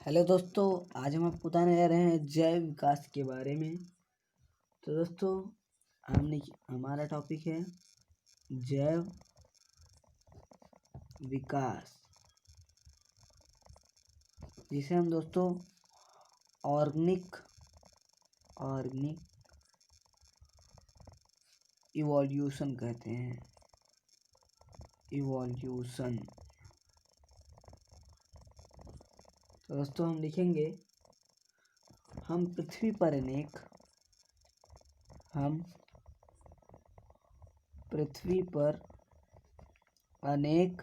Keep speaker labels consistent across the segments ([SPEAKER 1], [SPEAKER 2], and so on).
[SPEAKER 1] Hello दोस्तों, आज हम आपको बताने जा रहे हैं जैव विकास के बारे में। तो दोस्तों हमारा टॉपिक है जैव विकास, जिसे हम दोस्तों ऑर्गेनिक इवोल्यूशन कहते हैं। इवोल्यूशन। तो दोस्तों हम लिखेंगे हम पृथ्वी पर अनेक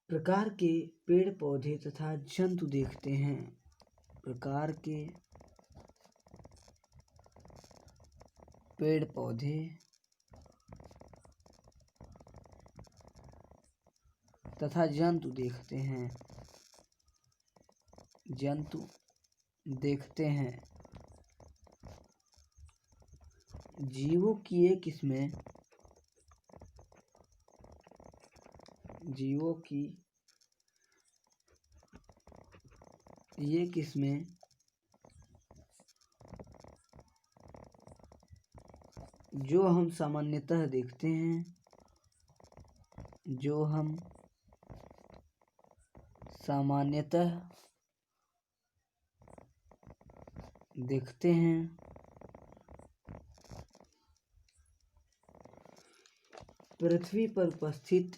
[SPEAKER 1] प्रकार के पेड़ पौधे तथा जंतु देखते हैं। प्रकार के पेड़ पौधे तथा जंतु देखते हैं। जीवों की ये किस्में जो हम सामान्यतः देखते हैं पृथ्वी पर उपस्थित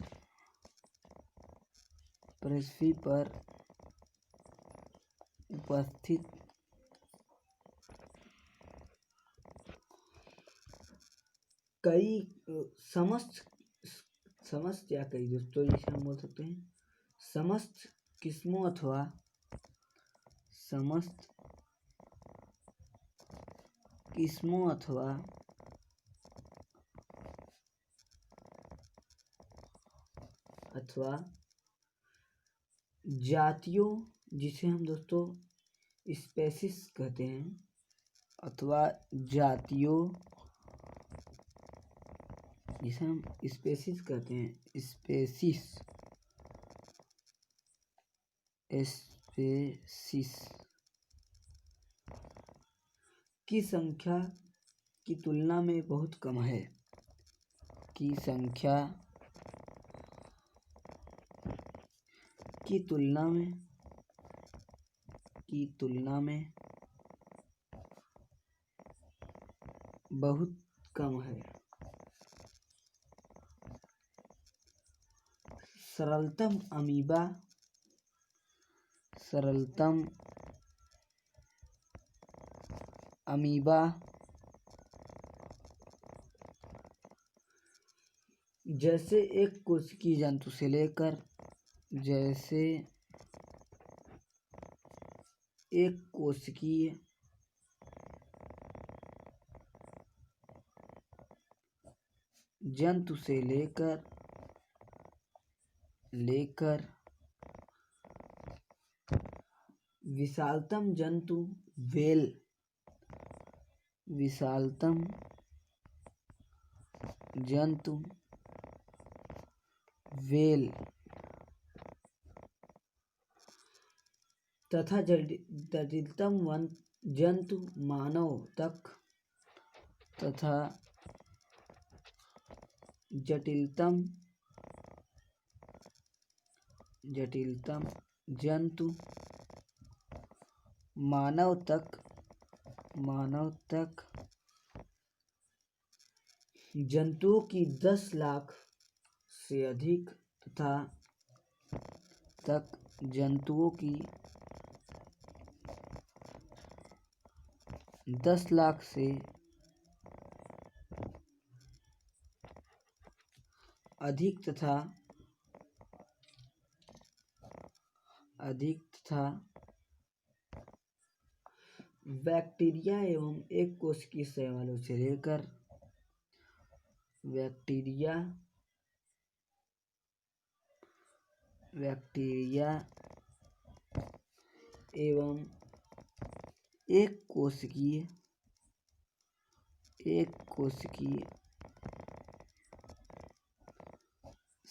[SPEAKER 1] कई समस्त या कई दोस्तों जिसे हम बोल सकते हैं समस्त किस्मों अथवा जातियों, जिसे हम दोस्तों स्पेसिस कहते हैं, अथवा जातियों जिसे हम स्पेसिस कहते हैं। स्पेसिस की संख्या की तुलना में बहुत कम है। की संख्या की तुलना में बहुत कम है। सरलतम अमीबा जैसे एक कोशिकीय जंतु से लेकर विशालतम जंतु वेल तथा जटिलतम जंतु मानव तक तथा जटिलतम जंतु मानव तक जंतुओं की 10 लाख से अधिक तथा जंतुओं की 10 लाख से अधिक तथा बैक्टीरिया एवं एक कोशिकीय शैवालों से लेकर बैक्टीरिया एवं एक कोशिकीय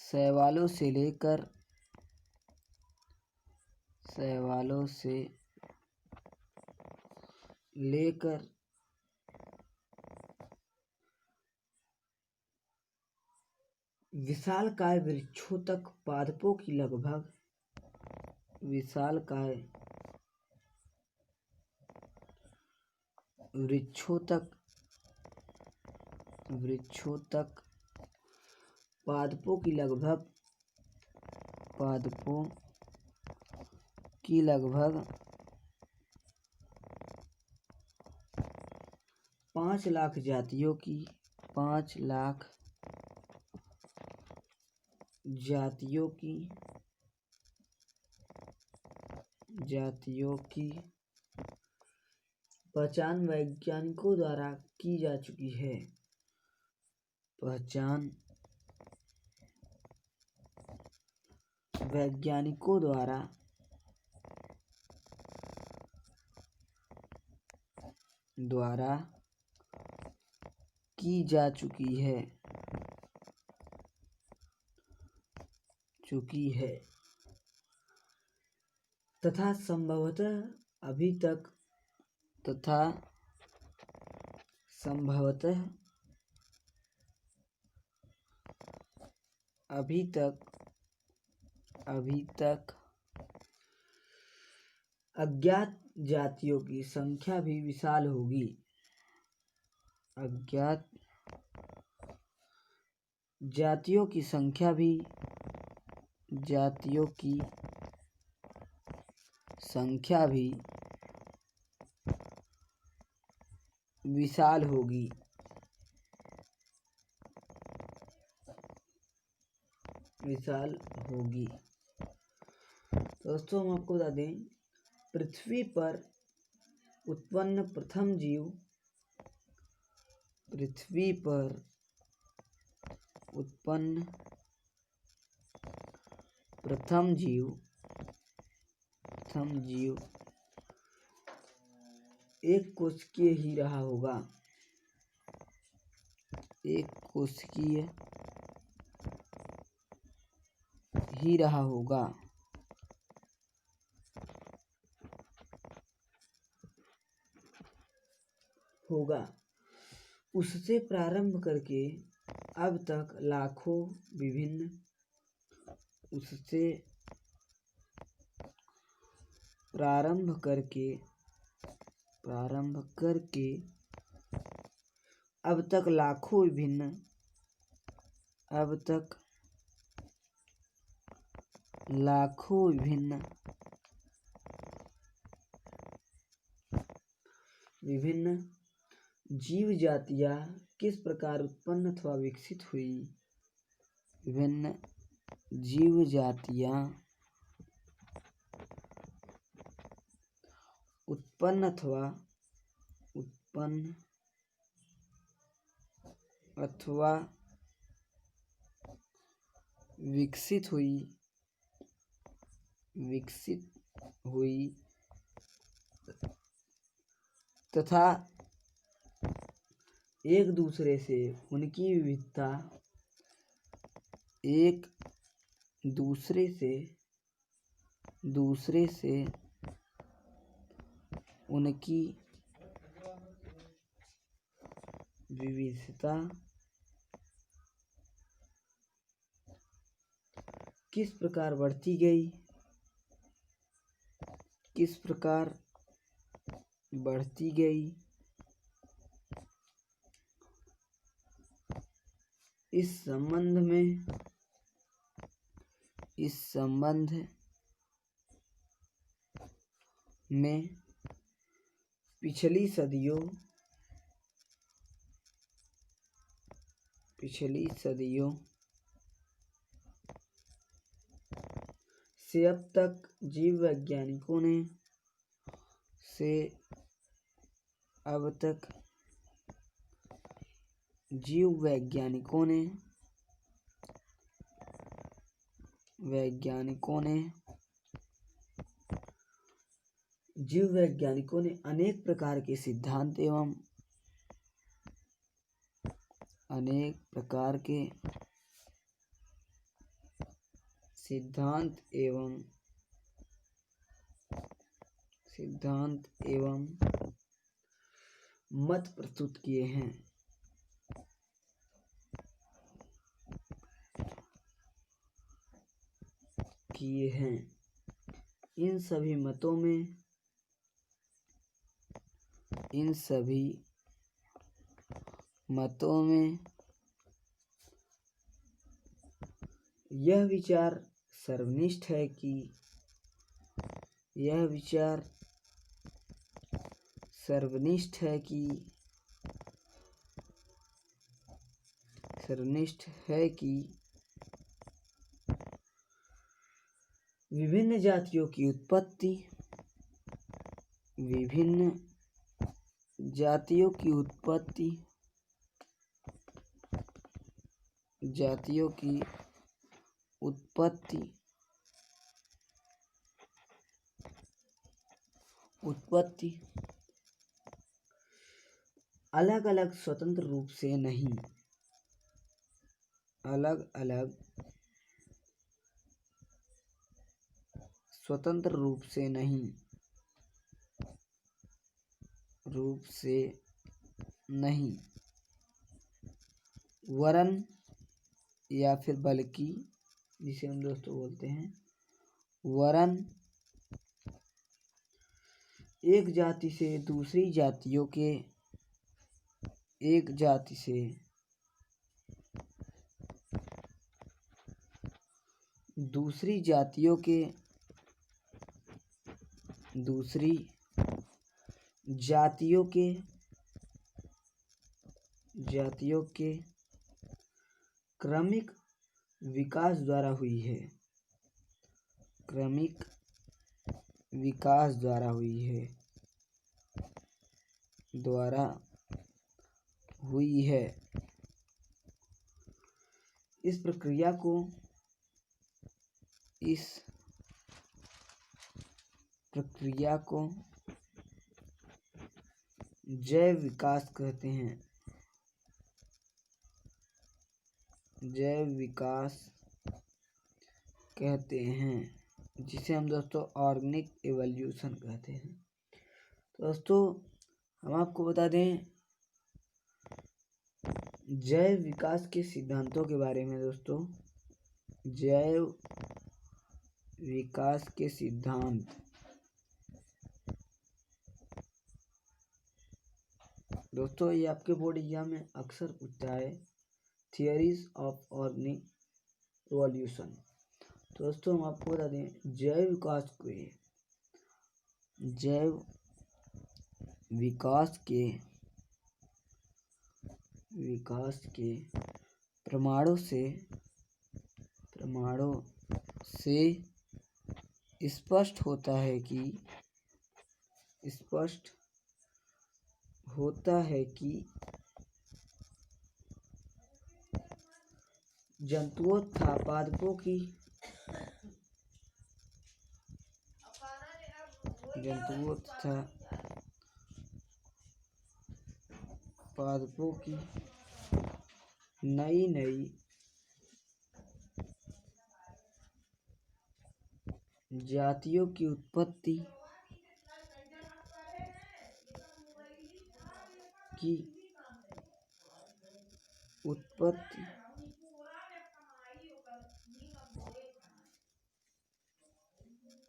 [SPEAKER 1] शैवालों से लेकर विशालकाय वृक्षों तक पादपों की लगभग वृक्षों तक पादपों की लगभग 5 लाख जातियों की पहचान वैज्ञानिकों द्वारा की जा चुकी है। द्वारा की जा चुकी है तथा संभवतः अभी तक अज्ञात जातियों की संख्या भी विशाल होगी। अज्ञात जातियों की संख्या भी विशाल होगी। दोस्तों हम आपको बता दें, पृथ्वी पर उत्पन्न प्रथम जीव एक कोशिकीय ही रहा होगा। उससे प्रारंभ करके अब तक लाखों विभिन्न जीव जातियां किस प्रकार उत्पन्न अथवा विकसित हुई तथा एक दूसरे से उनकी विविधता किस प्रकार बढ़ती गई इस संबंध में पिछली सदियों से अब तक जीव वैज्ञानिकों ने अनेक प्रकार के सिद्धांत एवं अनेक प्रकार के सिद्धांत एवं मत प्रस्तुत किए हैं। इन सभी मतों में यह विचार सर्वनिष्ठ है कि विभिन्न जातियों की उत्पत्ति अलग अलग स्वतंत्र रूप से नहीं, वरन या फिर बल्कि, जिसे हम दोस्तों बोलते हैं वरन, एक जाति से दूसरी जातियों के क्रमिक विकास द्वारा हुई है। इस प्रक्रिया को जैव विकास कहते हैं, जिसे हम दोस्तों ऑर्गेनिक एवोल्यूशन कहते हैं। तो दोस्तों हम आपको बता दें जैव विकास के सिद्धांतों के बारे में। दोस्तों जैव विकास के सिद्धांत दोस्तों ये आपके बोर्ड एग्जाम में अक्सर पूछता है, थियरीज ऑफ ऑर्गेनिक एवोल्यूशन। तो दोस्तों हम आपको बता दें जैव विकास के प्रमाणों से स्पष्ट होता है कि जंतुओं तथा पादपों की नई जातियों की उत्पत्ति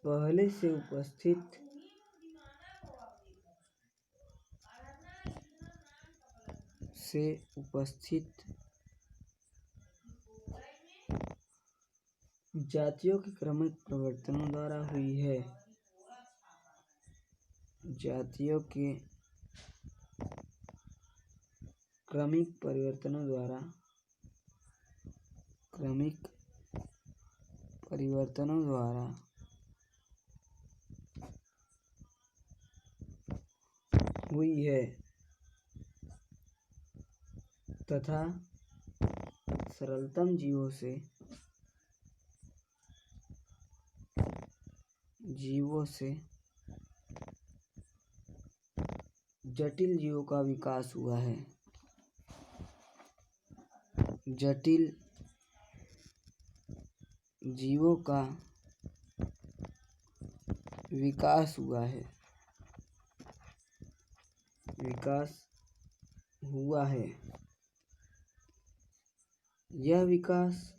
[SPEAKER 1] पहले से उपस्थित जातियों के क्रमिक परिवर्तनों द्वारा हुई है। तथा सरलतम जीवों से जटिल जीवों का विकास हुआ है। जटिल जीवों का विकास हुआ है, विकास हुआ है। यह विकास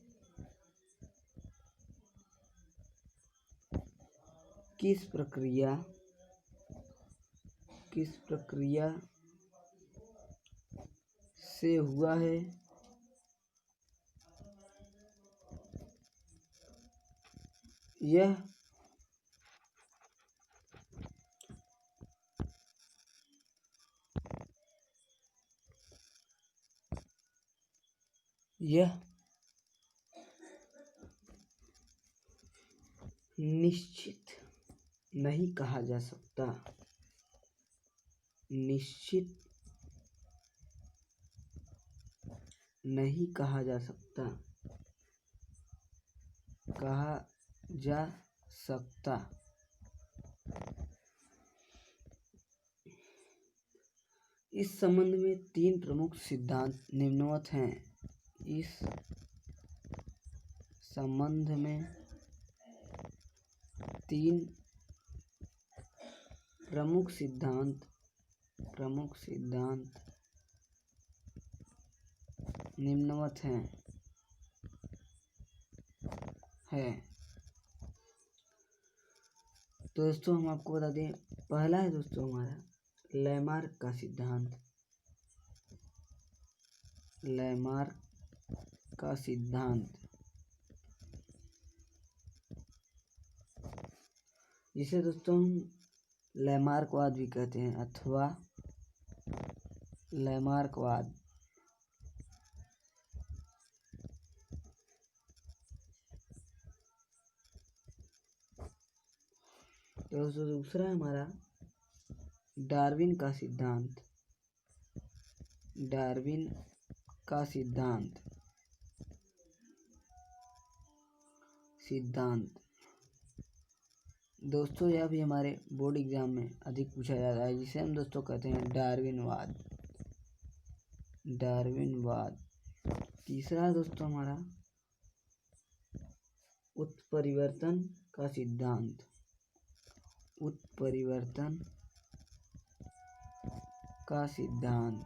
[SPEAKER 1] किस प्रक्रिया से हुआ है? यह निश्चित नहीं कहा जा सकता, निश्चित नहीं कहा जा सकता, कहा जा सकता। इस संबंध में 3 प्रमुख सिद्धांत निम्नवत हैं। इस संबंध में 3 प्रमुख सिद्धांत निम्नवत हैं। तो दोस्तों हम आपको बता दें, पहला है दोस्तों हमारा लैमार्क का सिद्धांत। लैमार्क का सिद्धांत, जिसे दोस्तों हम लैमार्कवाद भी कहते हैं अथवा लैमार्कवाद। दोस्तों दूसरा है हमारा डार्विन का सिद्धांत। डार्विन का सिद्धांत दोस्तों यह भी हमारे बोर्ड एग्जाम में अधिक पूछा जाता है, जिसे हम दोस्तों कहते हैं डार्विनवाद। डार्विनवाद। तीसरा दोस्तों हमारा उत्परिवर्तन का सिद्धांत। उत्परिवर्तन का सिद्धांत।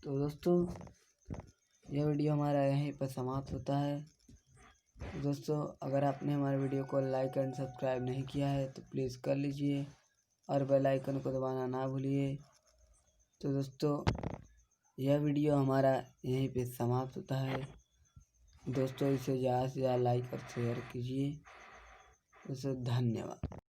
[SPEAKER 1] तो दोस्तों यह वीडियो हमारा यहीं पर समाप्त होता है। दोस्तों अगर आपने हमारे वीडियो को लाइक एंड सब्सक्राइब नहीं किया है तो प्लीज़ कर लीजिए और बेल आइकन को दबाना ना भूलिए। तो दोस्तों यह वीडियो हमारा यहीं पे समाप्त होता है। दोस्तों इसे ज़्यादा से ज़्यादा लाइक और शेयर कीजिए। दोस्तों धन्यवाद।